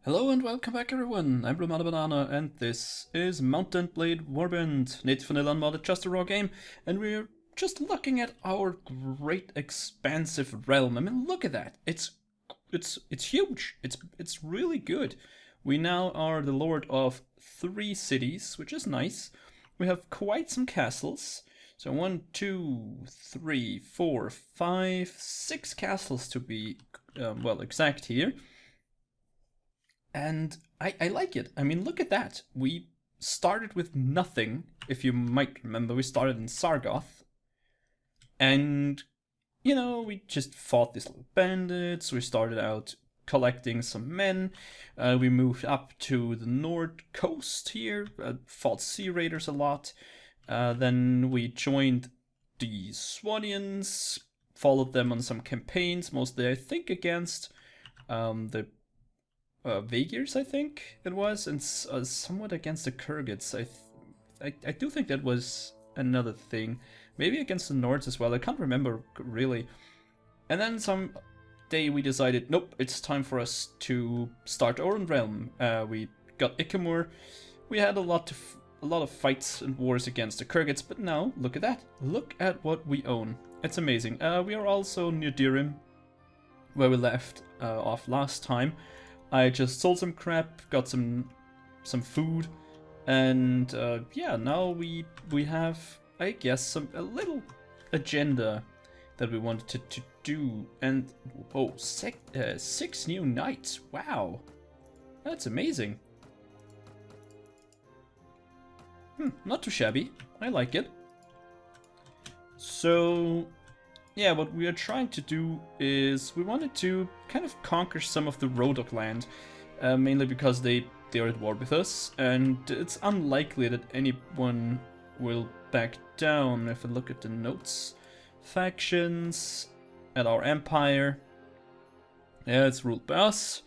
Hello and welcome back everyone, I'm Banana and this is Mountain Blade Warband, native vanilla unmodded, just a raw game, and we're just looking at our great expansive realm. I mean, look at that, it's huge, it's really good. We now are the lord of 3 cities, which is nice. We have quite some castles, so 1, 2, 3, 4, 5, 6 castles to be, well, exact here. And I like it. I mean, look at that. We started with nothing. If you might remember, we started in Sargoth. And, you know, we just fought these little bandits. We started out collecting some men. We moved up to the north coast here. Fought sea raiders a lot. Then we joined the Swadians. Followed them on some campaigns. Mostly, I think, against the Vagirs, I think it was, and somewhat against the Kurgits. I do think that was another thing. Maybe against the Nords as well, I can't remember really. And then some day we decided, nope, it's time for us to start our own realm. We got Ikamur. We had a lot of fights and wars against the Kurgits, but now, look at that. Look at what we own. It's amazing. We are also near Dirim, where we left off last time. I just sold some crap, got some food, and yeah, now we have, I guess, a little agenda that we wanted to do. And oh, 6 new knights! Wow, that's amazing. Not too shabby. I like it. So yeah, what we are trying to do is we wanted to kind of conquer some of the Rodok land, mainly because they are at war with us, and it's unlikely that anyone will back down. If I look at the notes, factions at our empire, yeah, it's ruled by us.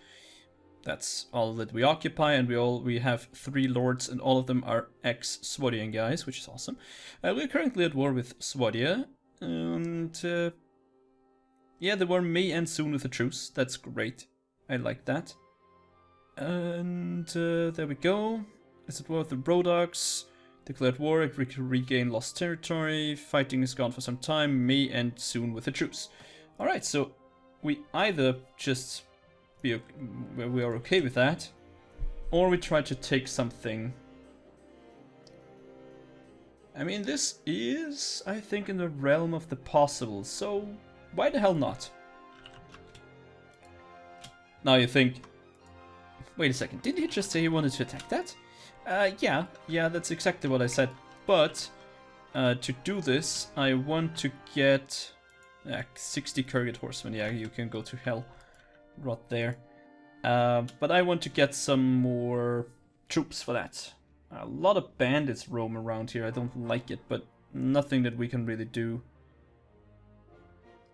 That's all that we occupy, and we have 3 lords, and all of them are ex-Swadian guys, which is awesome. We're currently at war with Swadia. And yeah, the war may end soon with a truce. That's great. I like that. And there we go. Is it war with the Rodoks? Declared war, regain lost territory. Fighting is gone for some time. May end soon with a truce. Alright, so we either just we are okay with that, or we try to take something. I mean, this is, I think, in the realm of the possible, so why the hell not? Now you think, wait a second, didn't he just say he wanted to attack that? Yeah, that's exactly what I said. But to do this, I want to get 60 Kurgit horsemen. Yeah, you can go to hell right there. But I want to get some more troops for that. A lot of bandits roam around here. I don't like it, but nothing that we can really do.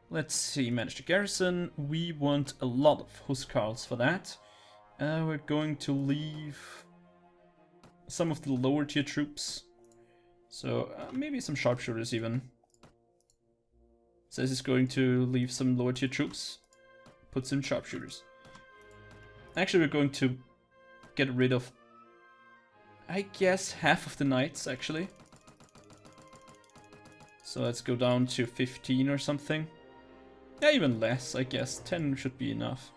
Let's see, manage the garrison. We want a lot of Huskarls for that. We're going to leave some of the lower tier troops. So maybe some sharpshooters even. Says he's going to leave some lower tier troops. Put some sharpshooters. Actually, we're going to get rid of, I guess, half of the knights, actually. So let's go down to 15 or something. Yeah, even less, I guess. 10 should be enough.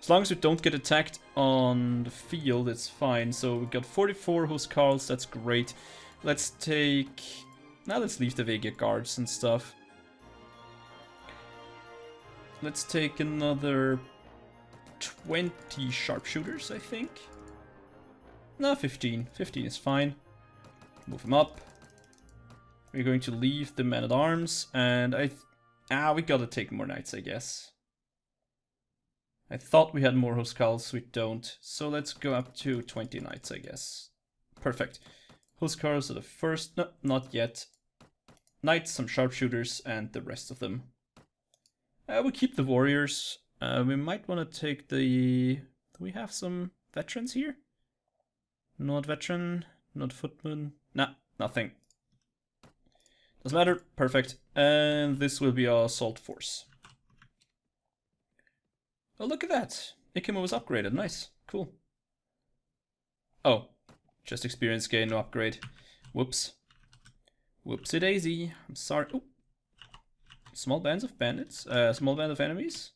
As long as we don't get attacked on the field, it's fine. So we got 44 Huskarls, that's great. Let's take... Now let's leave the Vega guards and stuff. Let's take another 20 sharpshooters, I think. No, 15. 15 is fine. Move them up. We're going to leave the men-at-arms, and we gotta take more knights, I guess. I thought we had more Huskarls, we don't. So let's go up to 20 knights, I guess. Perfect. Huskarls are the first, no, not yet. Knights, some sharpshooters, and the rest of them. We keep the warriors. We might want to take the... Do we have some veterans here? Not veteran, not footman. Nah, nothing. Doesn't matter, perfect. And this will be our assault force. Oh, look at that. Ikimo was upgraded, nice, cool. Oh, just experience gain, no upgrade. Whoops. Whoopsie daisy. I'm sorry. Ooh. Small bands of bandits. Small band of enemies.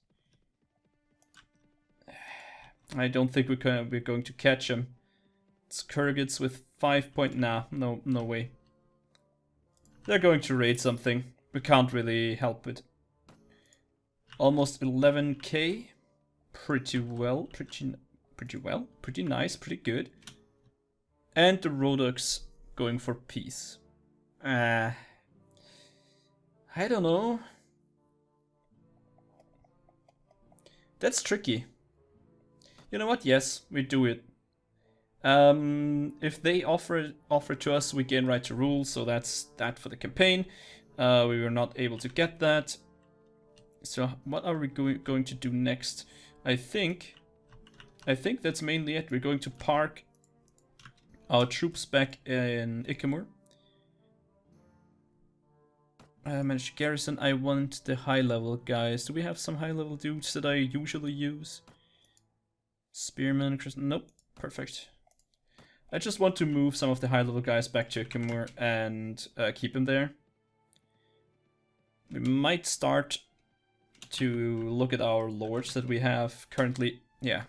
I don't think we're going to catch them. It's Kurgits with 5 point. Nah, no way. They're going to raid something. We can't really help it. Almost 11k. Pretty well. Pretty nice. Pretty good. And the Rodux going for peace. I don't know. That's tricky. You know what? Yes, we do it. If they offer to us, we gain right to rule, so that's that for the campaign. We were not able to get that. So what are we going to do next? I think that's mainly it. We're going to park our troops back in Ikamur. Manage garrison. I want the high level guys. Do we have some high level dudes that I usually use? Spearman, nope. Perfect. I just want to move some of the high level guys back to Ikamur and keep them there. We might start to look at our lords that we have currently. Yeah,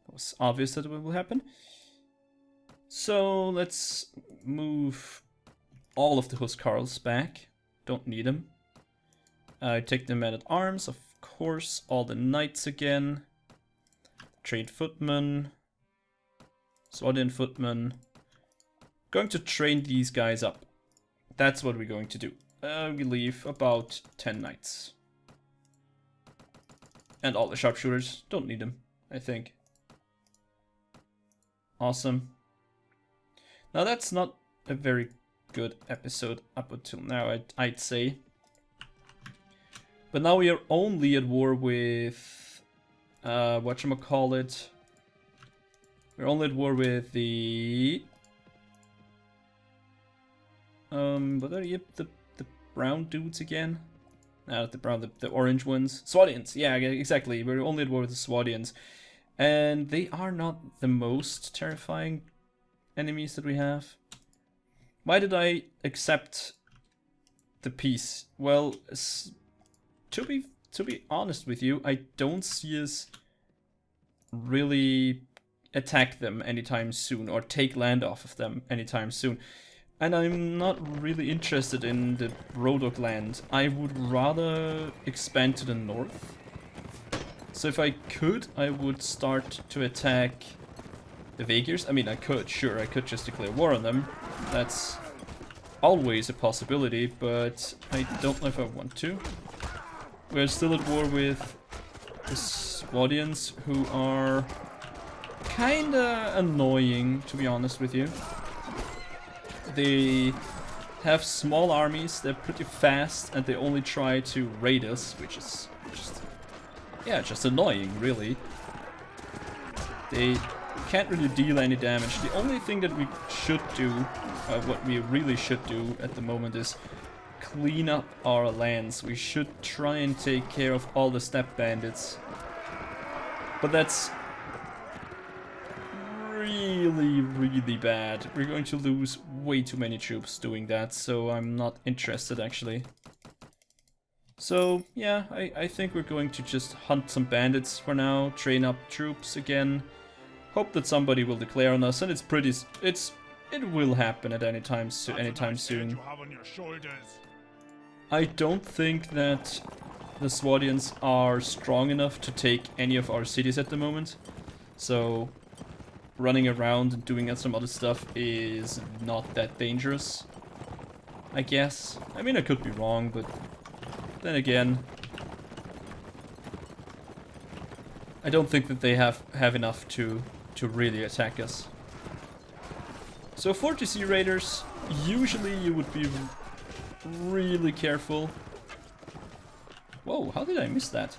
it was obvious that it will happen. So let's move all of the Huskarls back. Don't need them. Take the men at arms, of course. All the knights again. Trade footmen. Swadian footmen. Going to train these guys up. That's what we're going to do. We leave about 10 knights. And all the sharpshooters. Don't need them, I think. Awesome. Now that's not a very good episode up until now, I'd say. But now we are only at war with whatchamacallit. We're only at war with the what are the brown dudes again? Not the brown, the orange ones. Swadians, yeah, exactly. We're only at war with the Swadians. And they are not the most terrifying enemies that we have. Why did I accept the peace? Well, to be honest with you, I don't see us really attack them anytime soon or take land off of them anytime soon. And I'm not really interested in the Rodok land. I would rather expand to the north. So if I could, I would start to attack the Vaegirs. I mean, I could, sure, I could just declare war on them. That's always a possibility, but I don't know if I want to. We're still at war with the Swadians, who are kinda annoying, to be honest with you. They have small armies, they're pretty fast, and they only try to raid us, which is just annoying, really. They can't really deal any damage. The only thing that we should do, what we really should do at the moment, is clean up our lands. We should try and take care of all the steppe bandits. But that's really bad. We're going to lose way too many troops doing that, so I'm not interested actually. So yeah, I think we're going to just hunt some bandits for now, train up troops again, hope that somebody will declare on us, and it will happen at anytime soon. I don't think that the Swadians are strong enough to take any of our cities at the moment, so running around and doing some other stuff is not that dangerous, I guess. I mean, I could be wrong, but then again, I don't think that they have enough to really attack us. So for TC raiders, usually you would be really careful. Whoa, how did I miss that?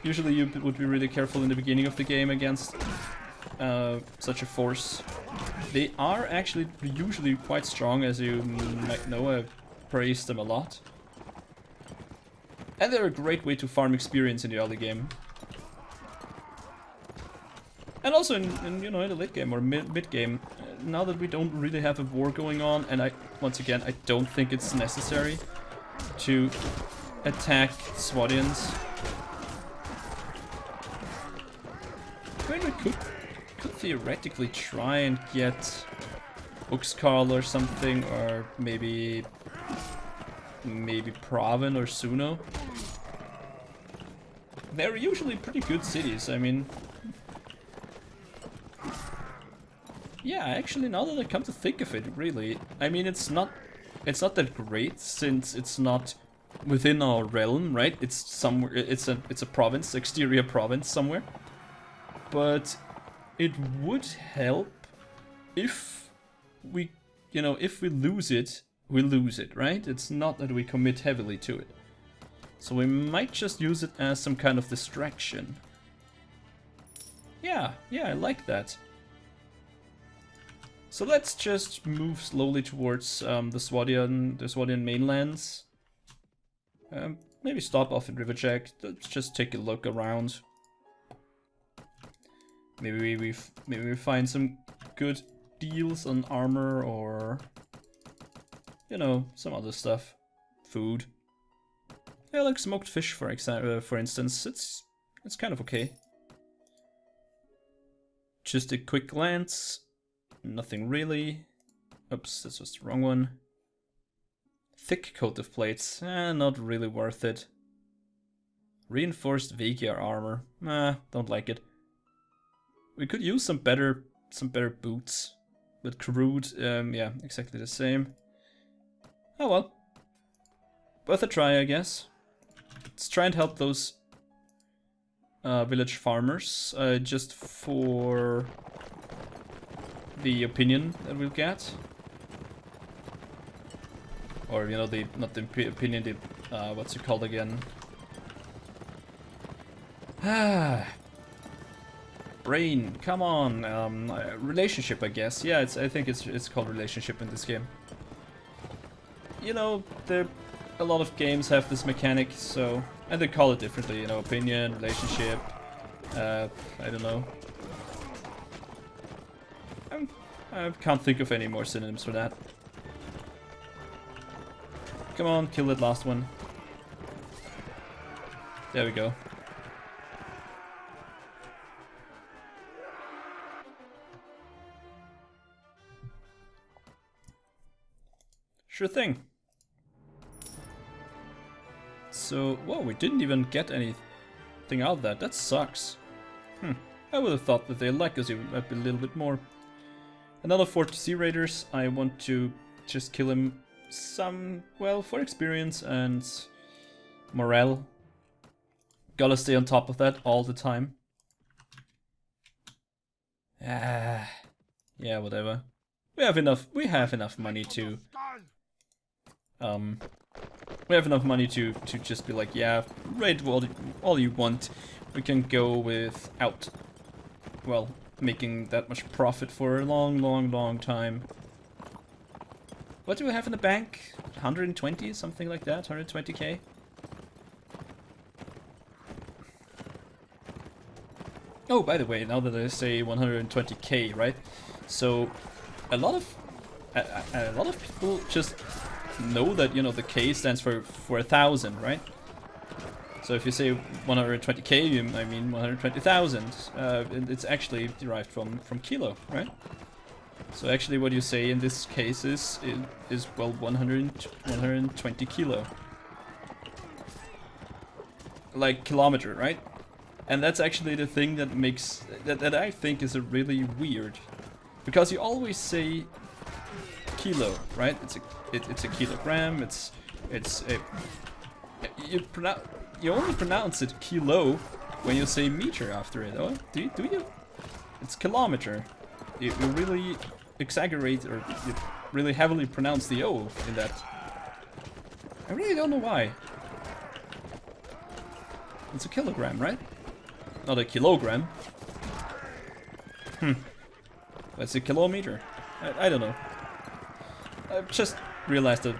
Usually you would be really careful in the beginning of the game against such a force. They are actually usually quite strong, as you might know. I've praised them a lot. And they're a great way to farm experience in the early game. And also in you know, in the late game or mid game, now that we don't really have a war going on, and once again I don't think it's necessary to attack Swadians. I mean, we could theoretically try and get Uxkarl or something, or maybe Pravin or Suno. They're usually pretty good cities. I mean, yeah, actually, now that I come to think of it, really, I mean, it's not that great since it's not within our realm, right? It's somewhere. It's a province, exterior province somewhere. But it would help if we, you know, if we lose it, we lose it, right? It's not that we commit heavily to it. So we might just use it as some kind of distraction. Yeah, I like that. So let's just move slowly towards the Swadian mainlands. Maybe stop off in Riverjack. Let's just take a look around. Maybe we find some good deals on armor, or you know, some other stuff. Food. Yeah, like smoked fish, for instance. It's kind of okay. Just a quick glance. Nothing really. Oops, this was the wrong one. Thick coat of plates. Not really worth it. Reinforced Vegiar armor. Don't like it. We could use some better boots. But crude, yeah, exactly the same. Oh well. Worth a try, I guess. Let's try and help those village farmers, just for the opinion that we'll get. Or, you know, not the opinion, the, what's it called again? Brain, come on, relationship, I guess. Yeah, I think it's called relationship in this game. You know, a lot of games have this mechanic, so, and they call it differently, you know, opinion, relationship, I don't know. I can't think of any more synonyms for that. Come on, kill that last one. There we go. Sure thing. So, whoa, we didn't even get anything out of that. That sucks. I would have thought that they like us even a little bit more. Another 40 Sea Raiders. I want to just kill him well, for experience and morale. Gotta stay on top of that all the time. Yeah, whatever. We have enough money to just be like, yeah, raid all you want. We can go without, well, making that much profit for a long time. What do we have in the bank? 120, something like that? 120k? Oh, by the way, now that I say 120k, right? So, a lot of people just know that, you know, the K stands for 1,000, right? So if you say 120k, I mean 120,000. It's actually derived from kilo, right? So actually what you say in this case is well, 120 kilo. Like kilometer, right? And that's actually the thing that makes that I think is a really weird, because you always say kilo, right? It's a kilogram. You only pronounce it kilo when you say meter after it. Oh, do you? It's kilometer. You really exaggerate, or you really heavily pronounce the O in that. I really don't know why. It's a kilogram, right? Not a kilogram. That's a kilometer. I don't know. I just realized that,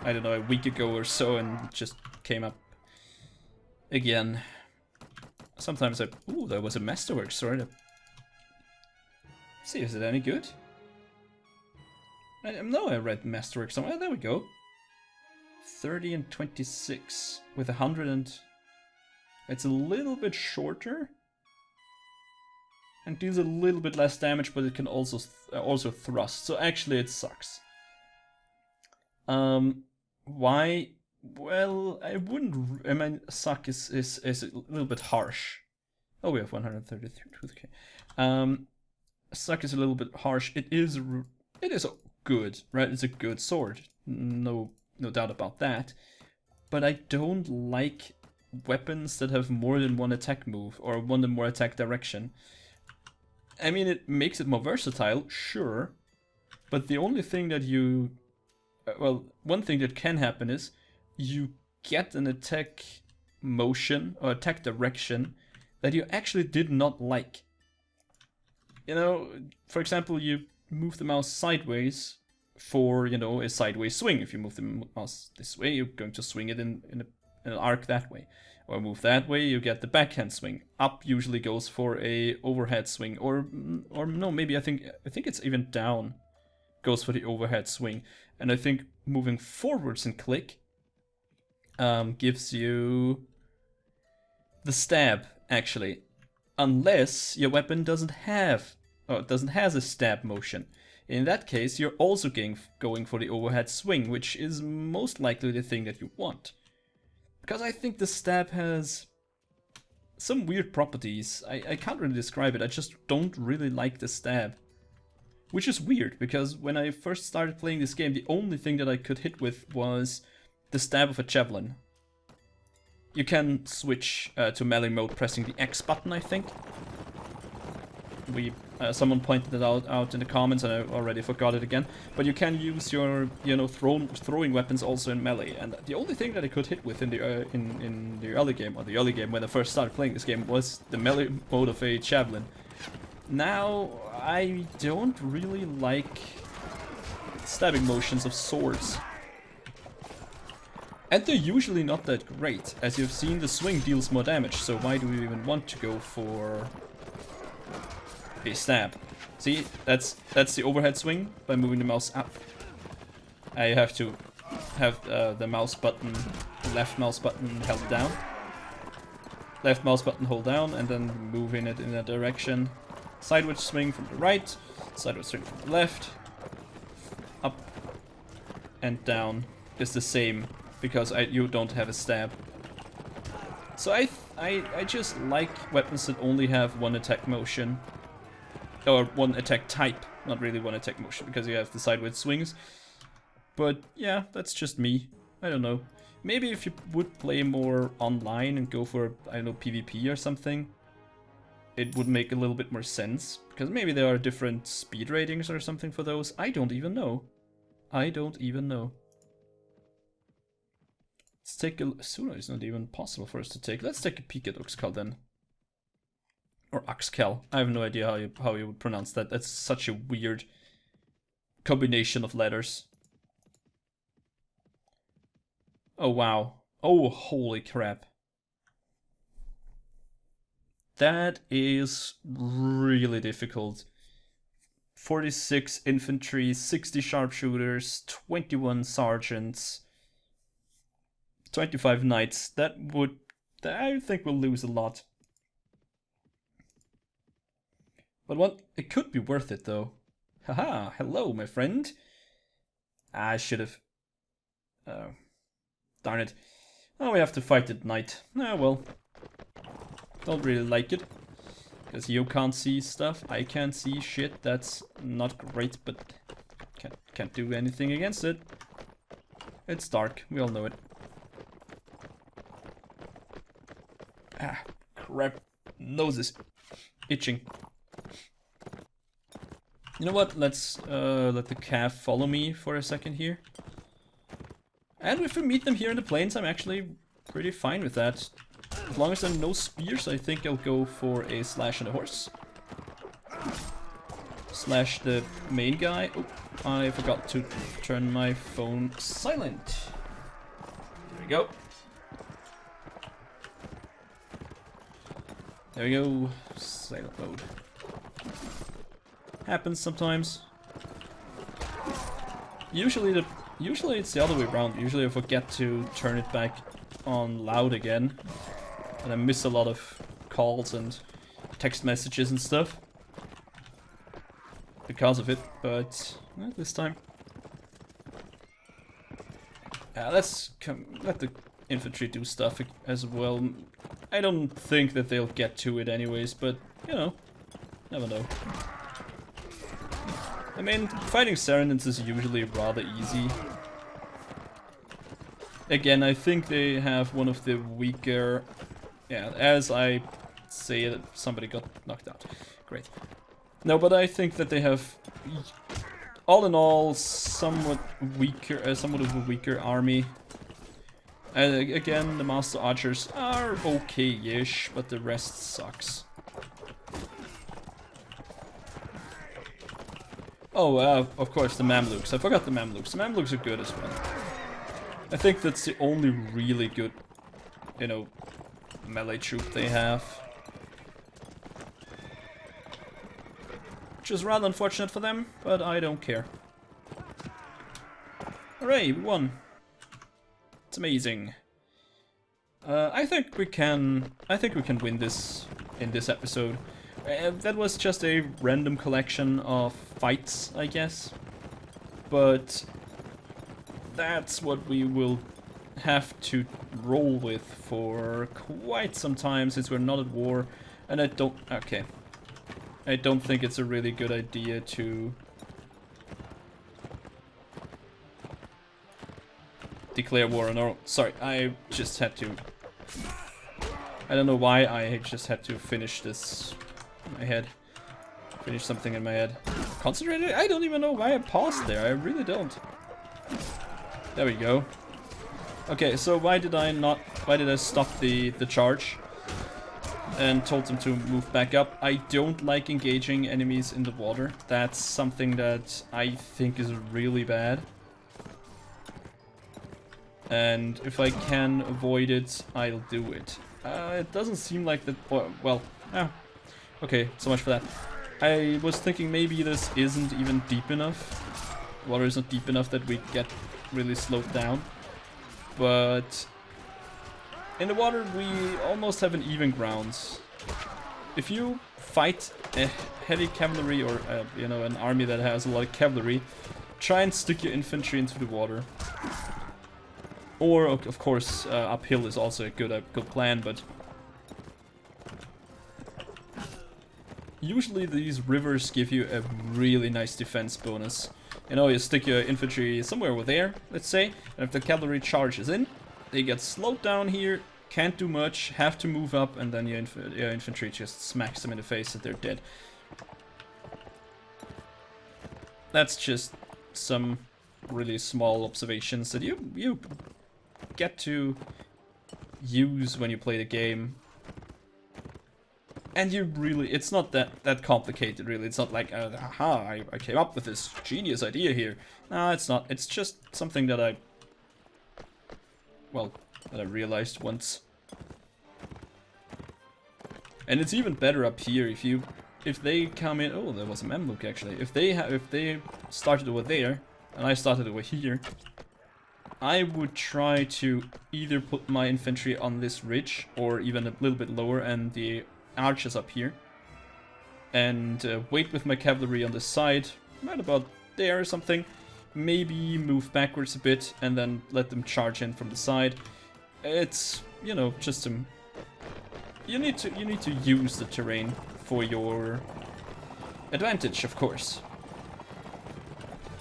I don't know, a week ago or so, and just came up again. Sometimes ooh, there was a masterwork sword. See, is it any good? I know I read Masterwork somewhere. There we go. 30 and 26 with 100 and... It's a little bit shorter. And deals a little bit less damage, but it can also thrust. So actually it sucks. Why? Well, I wouldn't... I mean, suck is a little bit harsh. Oh, we have 133. Okay. Suck is a little bit harsh. It is good, right? It's a good sword. No doubt about that. But I don't like weapons that have more than one attack move or one or more attack direction. I mean, it makes it more versatile, sure. But the only thing that you... well, one thing that can happen is you get an attack motion or attack direction that you actually did not like. You know, for example, you move the mouse sideways for, you know, a sideways swing. If you move the mouse this way, you're going to swing it in an arc that way. Or move that way, you get the backhand swing. Up usually goes for a overhead swing, or no, maybe I think it's even down goes for the overhead swing. And I think moving forwards and click gives you the stab, actually, unless your weapon doesn't have a stab motion. In that case, you're also going for the overhead swing, which is most likely the thing that you want. Because I think the stab has some weird properties. I can't really describe it, I just don't really like the stab. Which is weird, because when I first started playing this game, the only thing that I could hit with was the stab of a javelin. You can switch to melee mode pressing the X button, I think. Someone pointed it out in the comments, and I already forgot it again. But you can use your, you know, throwing weapons also in melee. And the only thing that I could hit with in the early game, or the early game when I first started playing this game, was the melee mode of a javelin. Now I don't really like stabbing motions of swords. And they're usually not that great. As you've seen, the swing deals more damage, so why do we even want to go for a stab? See, that's the overhead swing by moving the mouse up. I have to have the mouse button, left mouse button held down. Left mouse button hold down, and then moving it in that direction. Sideways swing from the right, sideways swing from the left. Up and down is the same, because you don't have a stab. So I just like weapons that only have one attack motion. Or one attack type, not really one attack motion, because you have the sideways swings. But yeah, that's just me. I don't know. Maybe if you would play more online and go for, I don't know, PvP or something, it would make a little bit more sense. Because maybe there are different speed ratings or something for those. I don't even know. I don't even know. Let's take a... Sooner is not even possible for us to take. Let's take a peek at Uxcal then. Or Uxcal. I have no idea how you would pronounce that. That's such a weird combination of letters. Oh wow. Oh, holy crap. That is really difficult. 46 infantry, 60 sharpshooters, 21 sergeants, 25 knights. That I think we'll lose a lot. But it could be worth it though. Haha, hello my friend. I should have... darn it. Oh, we have to fight at night. Ah, well. Don't really like it. Because you can't see stuff, I can't see shit. That's not great, but can't do anything against it. It's dark, we all know it. Ah, crap. Nose is itching. You know what, let's let the calf follow me for a second here. And if we meet them here in the plains, I'm actually pretty fine with that. As long as there are no spears, I think I'll go for a slash and a horse. Slash the main guy. Oh, I forgot to turn my phone silent. There we go. There we go. Silent mode. Happens sometimes. Usually it's the other way around. Usually I forget to turn it back on loud again, and I miss a lot of calls and text messages and stuff because of it. But this time, let's let the infantry do stuff as well. I don't think that they'll get to it anyways, but you know, never know. I mean, fighting Serenans is usually rather easy. Again, I think they have one of the weaker... Yeah, as I say that somebody got knocked out. Great. No, but I think that they have, all in all, somewhat of a weaker army. Again, the Master Archers are okay-ish, but the rest sucks. Oh, of course, the Mamluks. I forgot the Mamluks. The Mamluks are good as well. I think that's the only really good, you know, melee troop they have. Which is rather unfortunate for them, but I don't care. Hooray, we won. It's amazing. I think we can win this in this episode. That was just a random collection of fights, I guess. But that's what we will have to roll with for quite some time, since we're not at war. And I don't think it's a really good idea to declare war on our... Sorry, I just had to... I don't know why I just had to finish this in my head. Finish something in my head. Concentrated? I don't even know why I paused there. I really don't. There we go. Okay, so why did I stop the charge and told them to move back up? I don't like engaging enemies in the water. That's something that I think is really bad. And if I can avoid it, I'll do it. It doesn't seem like that... Well, okay, so much for that. I was thinking maybe this isn't even deep enough. Water isn't deep enough that we get really slowed down. But in the water we almost have an even grounds. If you fight a heavy cavalry or you know, an army that has a lot of cavalry, try and stick your infantry into the water. Or of course uphill is also a good plan, but usually these rivers give you a really nice defense bonus. You know, you stick your infantry somewhere over there, let's say, and if the cavalry charges in, they get slowed down here, can't do much, have to move up, and then your infantry just smacks them in the face and they're dead. That's just some really small observations that you get to use when you play the game. And you really, it's not that complicated, really. It's not like, aha, I came up with this genius idea here. No, it's not. It's just something that I realized once. And it's even better up here if they come in. Oh, there was a Mamluk actually. If they started over there and I started over here, I would try to either put my infantry on this ridge or even a little bit lower and the archers up here, and wait with my cavalry on the side, right about there or something. Maybe move backwards a bit and then let them charge in from the side. It's, you know, just you need to use the terrain for your advantage, of course.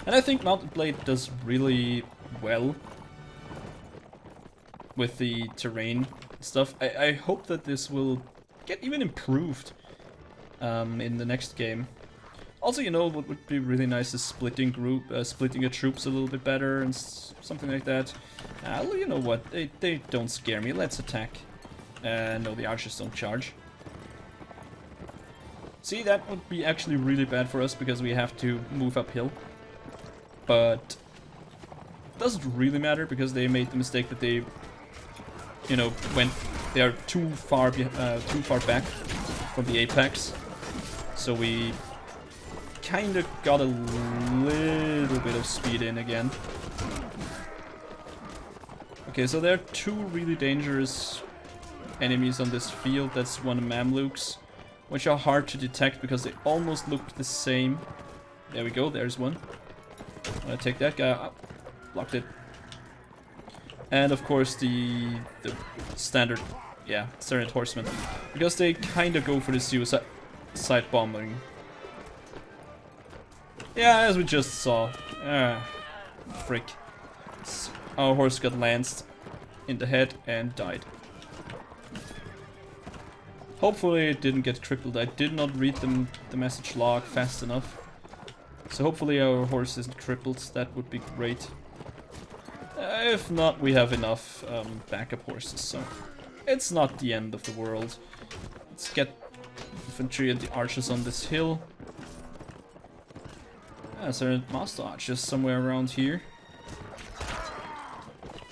And I think Mounted Blade does really well with the terrain stuff. I hope that this will get even improved in the next game. Also, you know, what would be really nice is splitting your troops a little bit better and something like that. You know what? They don't scare me. Let's attack. No, the archers don't charge. See, that would be actually really bad for us because we have to move uphill. But it doesn't really matter because they made the mistake that they, you know, they are too far back from the apex, so we kind of got a little bit of speed in again. Okay, so there are two really dangerous enemies on this field. That's one of Mamluks, which are hard to detect because they almost look the same. There we go, there's one. I'm gonna take that guy up. Blocked it. And of course the standard, yeah, Sergeant Horsemen. Because they kind of go for the suicide bombing. Yeah, as we just saw. Frick. Our horse got lanced in the head and died. Hopefully it didn't get crippled. I did not read the message log fast enough. So hopefully our horse isn't crippled. That would be great. If not, we have enough backup horses, so it's not the end of the world. Let's get infantry and the archers on this hill. Is there a master archer somewhere around here?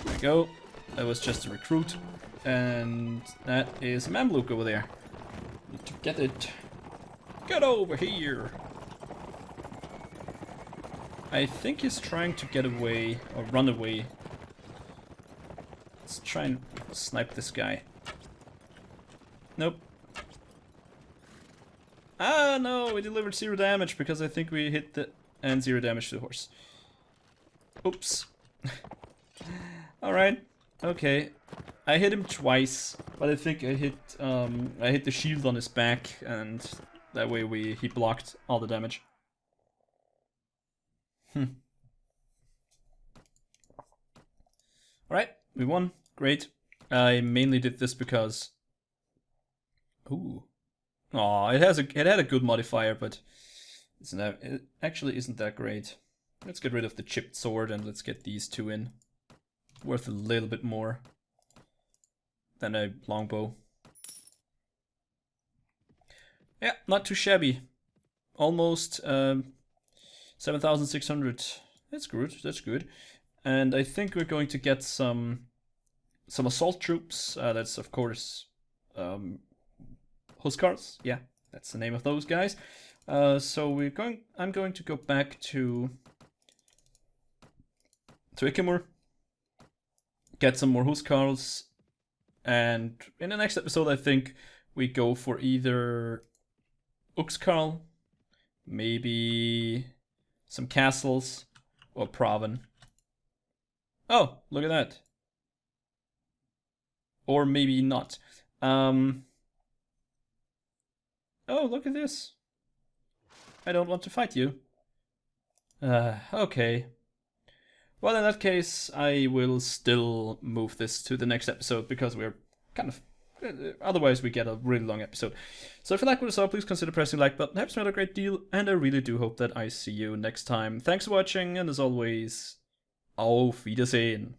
There we go. That was just a recruit. And that is a Mamluk over there. Need to get it. Get over here! I think he's trying to get away, or run away. Let's try and snipe this guy. Nope. Ah, no, we delivered 0 damage because I think we hit the... and 0 damage to the horse. Oops. Alright, okay. I hit him twice, but I think I hit the shield on his back, and that way he blocked all the damage. Alright, we won. Great. I mainly did this because... Ooh. Aw, it had a good modifier, but it actually isn't that great. Let's get rid of the chipped sword and let's get these two in. Worth a little bit more than a longbow. Yeah, not too shabby. Almost 7,600. That's good, that's good. And I think we're going to get some assault troops. That's of course Huskarls. Yeah, that's the name of those guys. So I'm going to go back to Ikemur, get some more Huskarls, and in the next episode I think we go for either Uxkarl, maybe some castles, or Proven. Oh, look at that. Or maybe not. Oh, look at this. I don't want to fight you. Okay. Well, in that case, I will still move this to the next episode because we're kind of... otherwise, we get a really long episode. So if you like what you saw, please consider pressing the like button. It helps me out a great deal, and I really do hope that I see you next time. Thanks for watching, and as always, auf Wiedersehen.